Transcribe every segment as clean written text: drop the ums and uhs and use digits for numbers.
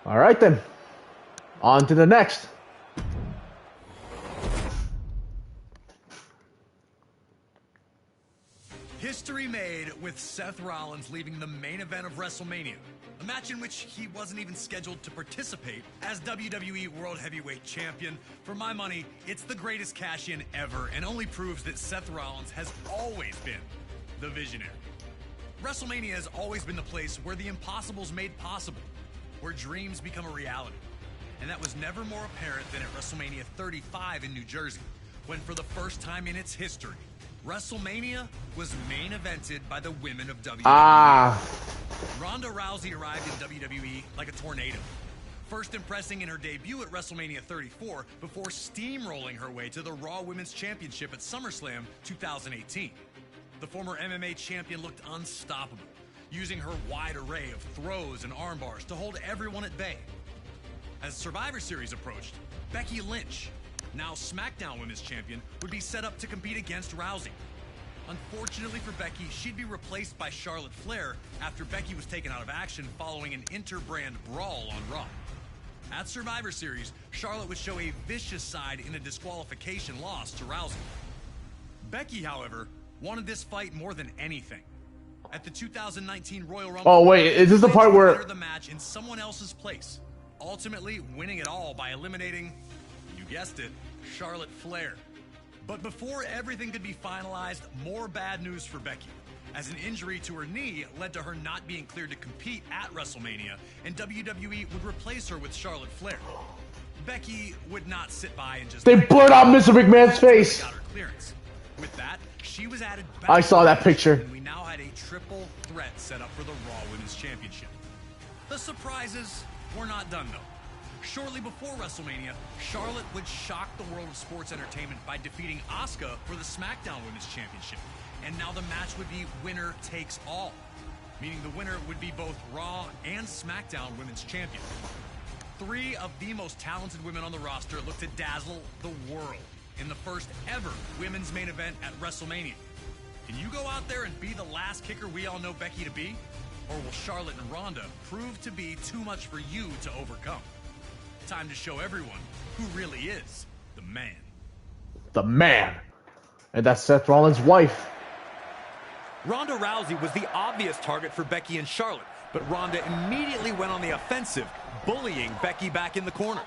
All right, then. On to the next. History made with Seth Rollins leaving the main event of WrestleMania, a match in which he wasn't even scheduled to participate as WWE World Heavyweight Champion. For my money, it's the greatest cash-in ever and only proves that Seth Rollins has always been the visionary. WrestleMania has always been the place where the impossible's made possible, where dreams become a reality. And that was never more apparent than at WrestleMania 35 in New Jersey, when for the first time in its history, WrestleMania was main evented by the women of WWE. Ronda Rousey arrived in WWE like a tornado, first impressing in her debut at WrestleMania 34 before steamrolling her way to the Raw Women's Championship at SummerSlam 2018. The former MMA champion looked unstoppable, using her wide array of throws and arm bars to hold everyone at bay. As Survivor Series approached, Becky Lynch, now SmackDown Women's Champion, would be set up to compete against Rousey. Unfortunately for Becky, she'd be replaced by Charlotte Flair after Becky was taken out of action following an inter-brand brawl on Raw. At Survivor Series, Charlotte would show a vicious side in a disqualification loss to Rousey. Becky, however, wanted this fight more than anything. At the 2019 Royal Rumble, oh wait, is this the part where the match in someone else's place, ultimately winning it all by eliminating, you guessed it, Charlotte Flair. But before everything could be finalized, more bad news for Becky, as an injury to her knee led to her not being cleared to compete at WrestleMania, and WWE would replace her with Charlotte Flair. Becky would not sit by and just... They blurred out Mr. McMahon's face. Got her clearance. With that, she was added back. I saw that picture. And we now had a triple threat set up for the Raw Women's Championship. The surprises were not done, though. Shortly before WrestleMania, Charlotte would shock the world of sports entertainment by defeating Asuka for the SmackDown Women's Championship. And now the match would be winner takes all, meaning the winner would be both Raw and SmackDown Women's Champion. Three of the most talented women on the roster looked to dazzle the world in the first ever women's main event at WrestleMania. Can you go out there and be the last kicker we all know Becky to be? Or will Charlotte and Ronda prove to be too much for you to overcome? Time to show everyone who really is the man. The man. And that's Seth Rollins' wife. Ronda Rousey was the obvious target for Becky and Charlotte, but Ronda immediately went on the offensive, bullying Becky back in the corner.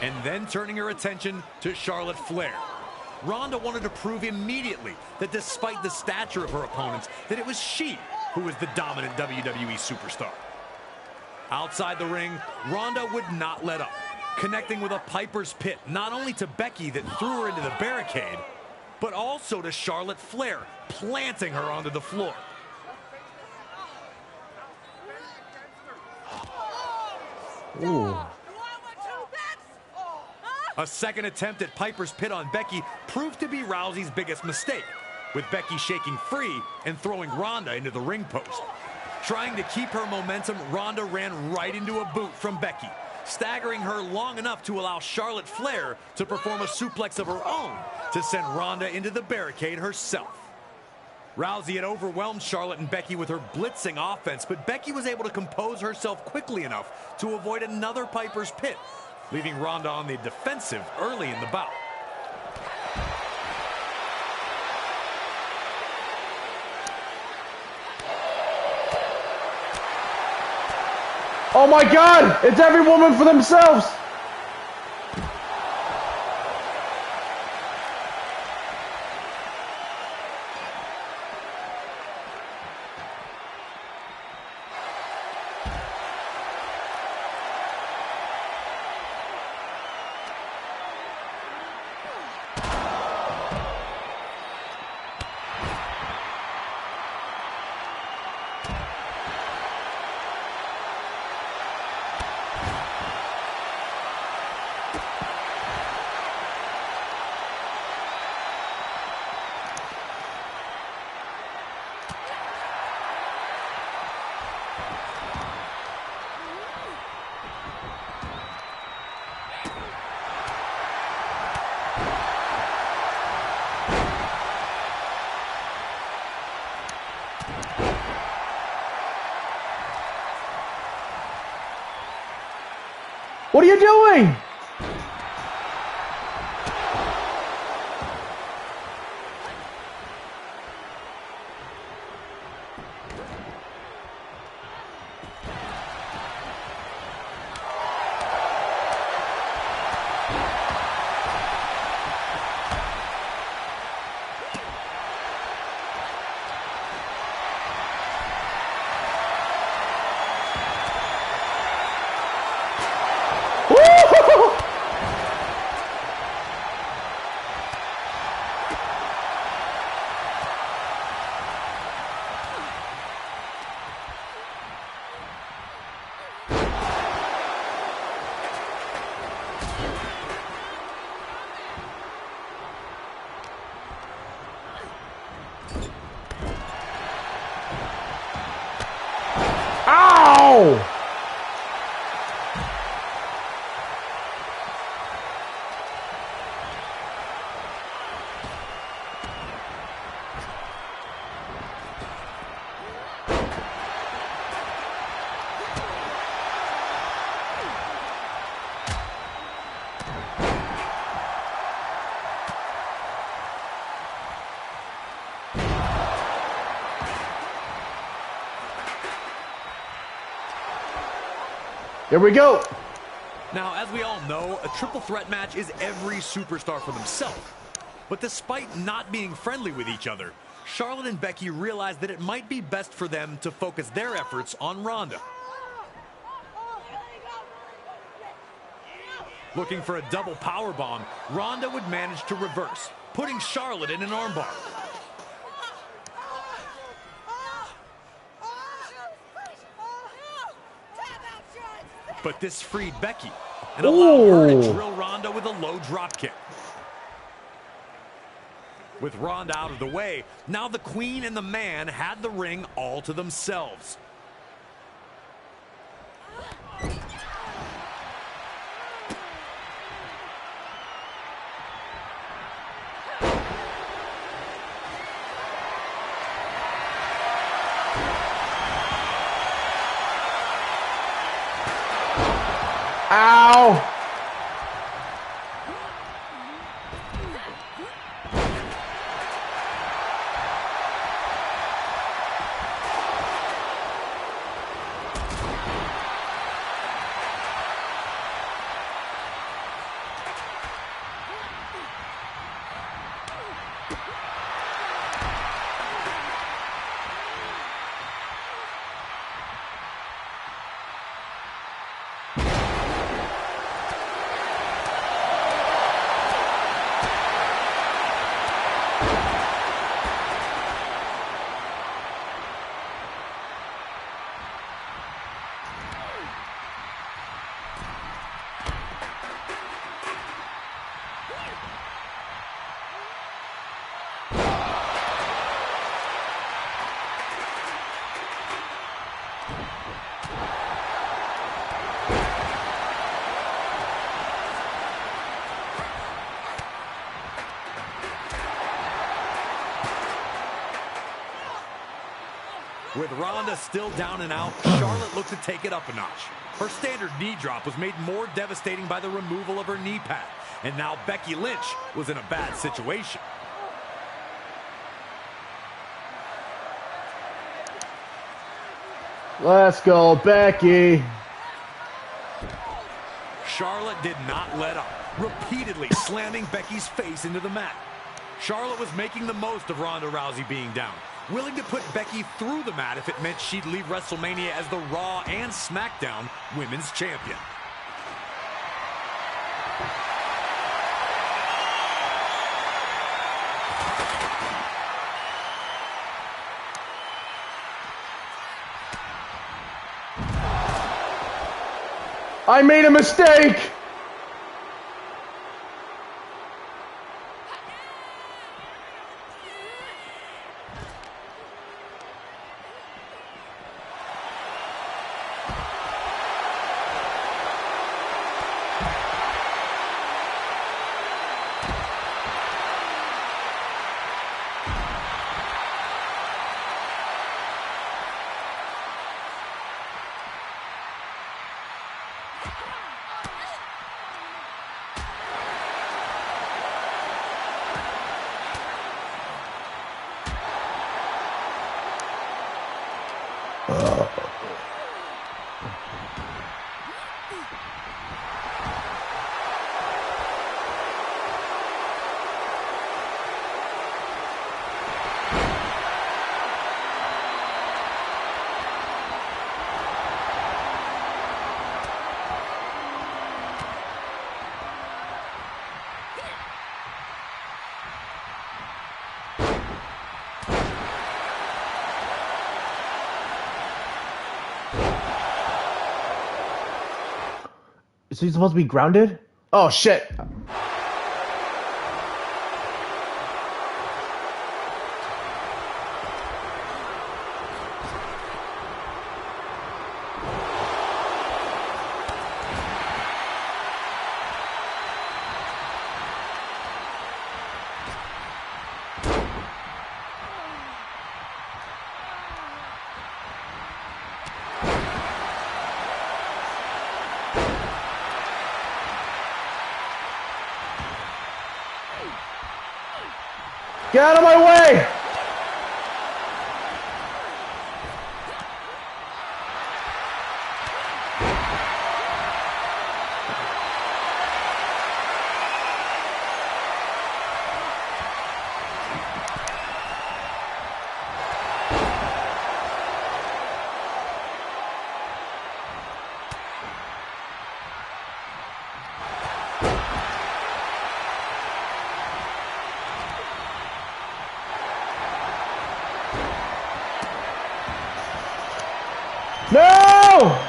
And then turning her attention to Charlotte Flair. Ronda wanted to prove immediately that despite the stature of her opponents, that it was she who was the dominant WWE superstar. Outside the ring, Ronda would not let up, connecting with a Piper's Pit, not only to Becky that threw her into the barricade, but also to Charlotte Flair, planting her onto the floor. Ooh. A second attempt at Piper's Pit on Becky proved to be Rousey's biggest mistake, with Becky shaking free and throwing Ronda into the ring post. Trying to keep her momentum, Ronda ran right into a boot from Becky, staggering her long enough to allow Charlotte Flair to perform a suplex of her own to send Ronda into the barricade herself. Rousey had overwhelmed Charlotte and Becky with her blitzing offense, but Becky was able to compose herself quickly enough to avoid another Piper's Pit, leaving Ronda on the defensive early in the bout. Oh my God! It's every woman for themselves! What are you doing? Ow! Here we go. Now, as we all know, a triple threat match is every superstar for themselves. But despite not being friendly with each other, Charlotte and Becky realized that it might be best for them to focus their efforts on Ronda. Looking for a double powerbomb, Ronda would manage to reverse, putting Charlotte in an armbar. But this freed Becky and allowed her to drill Ronda with a low drop kick. With Ronda out of the way, now the Queen and the Man had the ring all to themselves. Ow! With Ronda still down and out, Charlotte looked to take it up a notch. Her standard knee drop was made more devastating by the removal of her knee pad. And now Becky Lynch was in a bad situation. Let's go, Becky. Charlotte did not let up, repeatedly slamming Becky's face into the mat. Charlotte was making the most of Ronda Rousey being down, willing to put Becky through the mat if it meant she'd leave WrestleMania as the Raw and SmackDown Women's Champion. I made a mistake! Is he supposed to be grounded? Oh, shit. Get out of my way! No!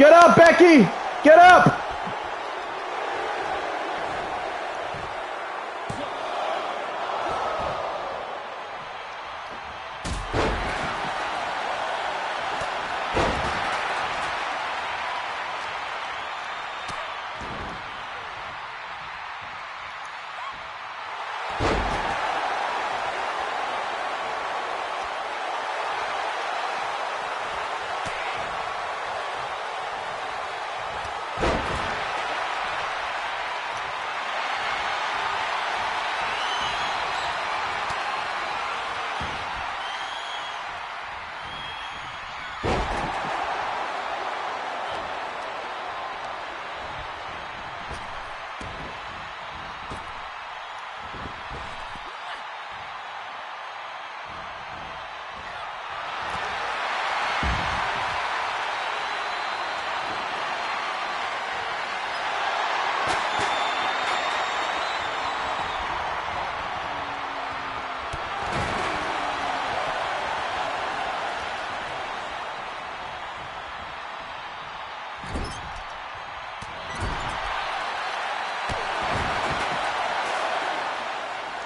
Get up, Becky! Get up!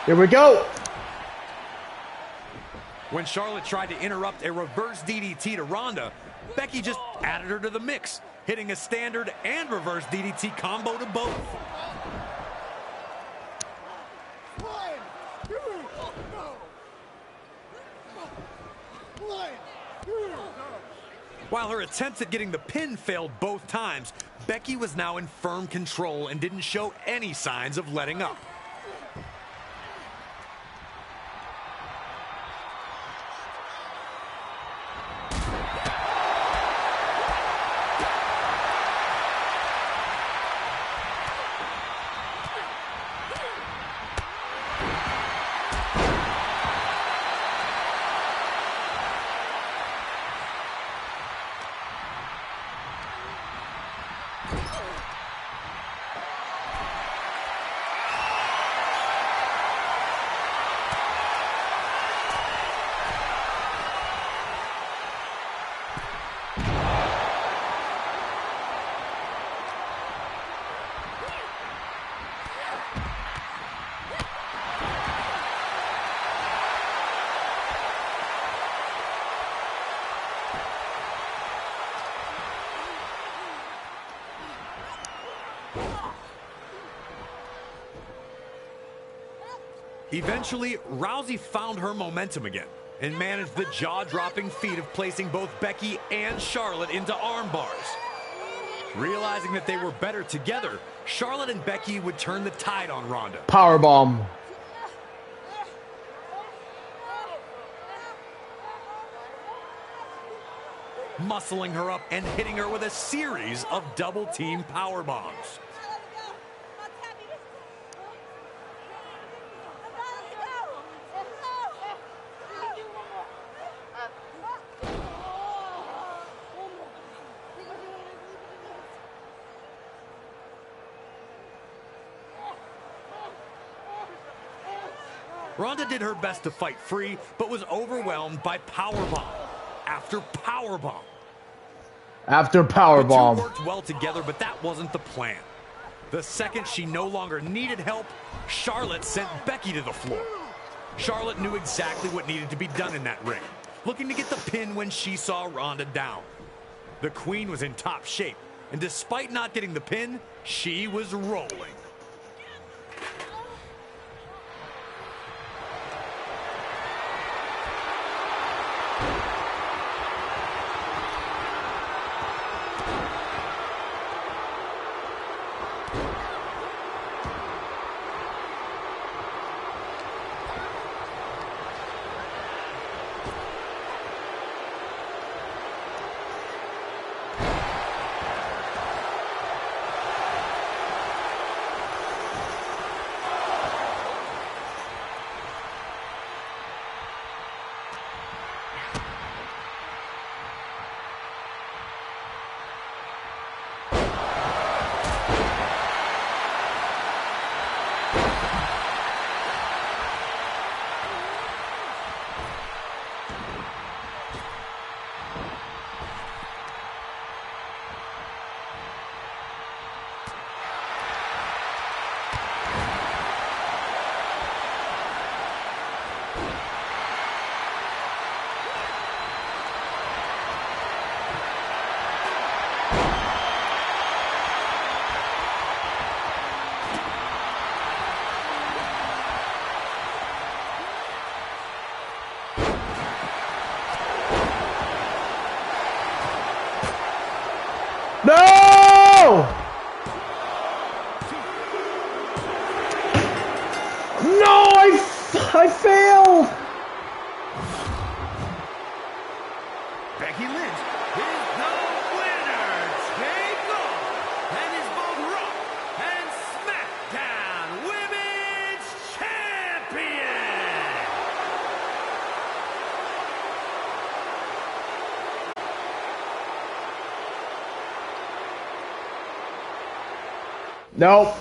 Here we go. When Charlotte tried to interrupt a reverse DDT to Ronda, Becky just added her to the mix, hitting a standard and reverse DDT combo to both. While her attempts at getting the pin failed both times, Becky was now in firm control and didn't show any signs of letting up. Eventually, Rousey found her momentum again and managed the jaw-dropping feat of placing both Becky and Charlotte into arm bars. Realizing that they were better together, Charlotte and Becky would turn the tide on Ronda. Powerbomb. Muscling her up and hitting her with a series of double-team power bombs. Ronda did her best to fight free, but was overwhelmed by powerbomb after powerbomb. After powerbomb. The two worked well together, but that wasn't the plan. The second she no longer needed help, Charlotte sent Becky to the floor. Charlotte knew exactly what needed to be done in that ring, looking to get the pin when she saw Ronda down. The Queen was in top shape, and despite not getting the pin, she was rolling. No! No, I failed! Becky Lynch is the winner. Take off and is both Raw and SmackDown Women's Champion. No.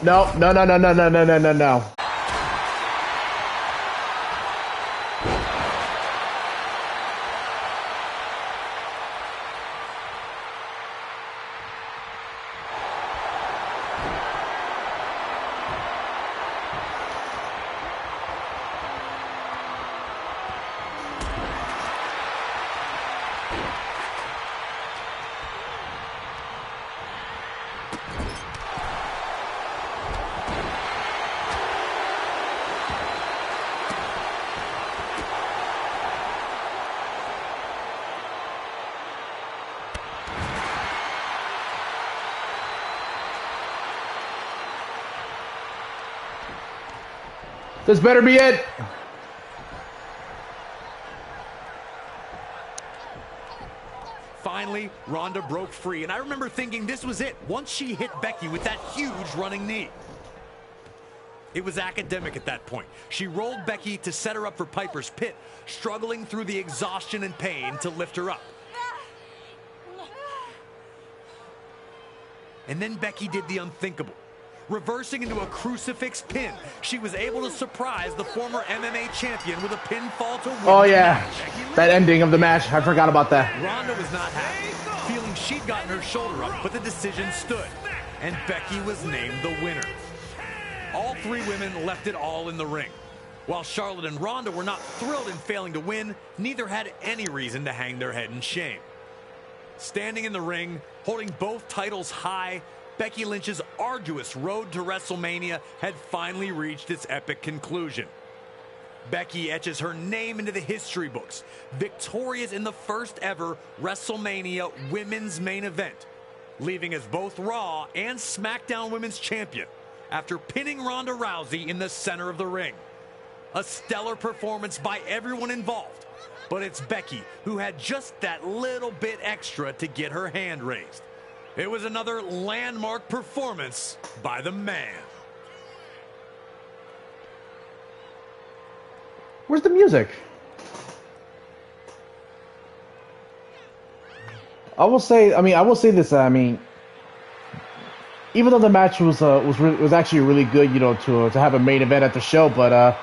This better be it. Finally, Ronda broke free, and I remember thinking this was it once she hit Becky with that huge running knee. It was academic at that point. She rolled Becky to set her up for Piper's Pit, struggling through the exhaustion and pain to lift her up. And then Becky did the unthinkable. Reversing into a crucifix pin, she was able to surprise the former MMA champion with a pinfall to win. Oh yeah, that ending of the match. I forgot about that. Ronda was not happy, feeling she'd gotten her shoulder up, but the decision stood, and Becky was named the winner. All three women left it all in the ring. While Charlotte and Ronda were not thrilled in failing to win, neither had any reason to hang their head in shame. Standing in the ring, holding both titles high, Becky Lynch's arduous road to WrestleMania had finally reached its epic conclusion. Becky etches her name into the history books, victorious in the first ever WrestleMania women's main event, leaving as both Raw and SmackDown Women's Champion after pinning Ronda Rousey in the center of the ring. A stellar performance by everyone involved, but it's Becky who had just that little bit extra to get her hand raised. It was another landmark performance by the man. Where's the music? I will say this. Even though the match was actually really good, you know, to have a main event at the show, but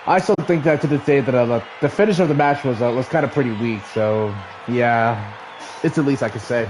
I still think that to this day that the finish of the match was kind of pretty weak. So yeah, it's the least I could say.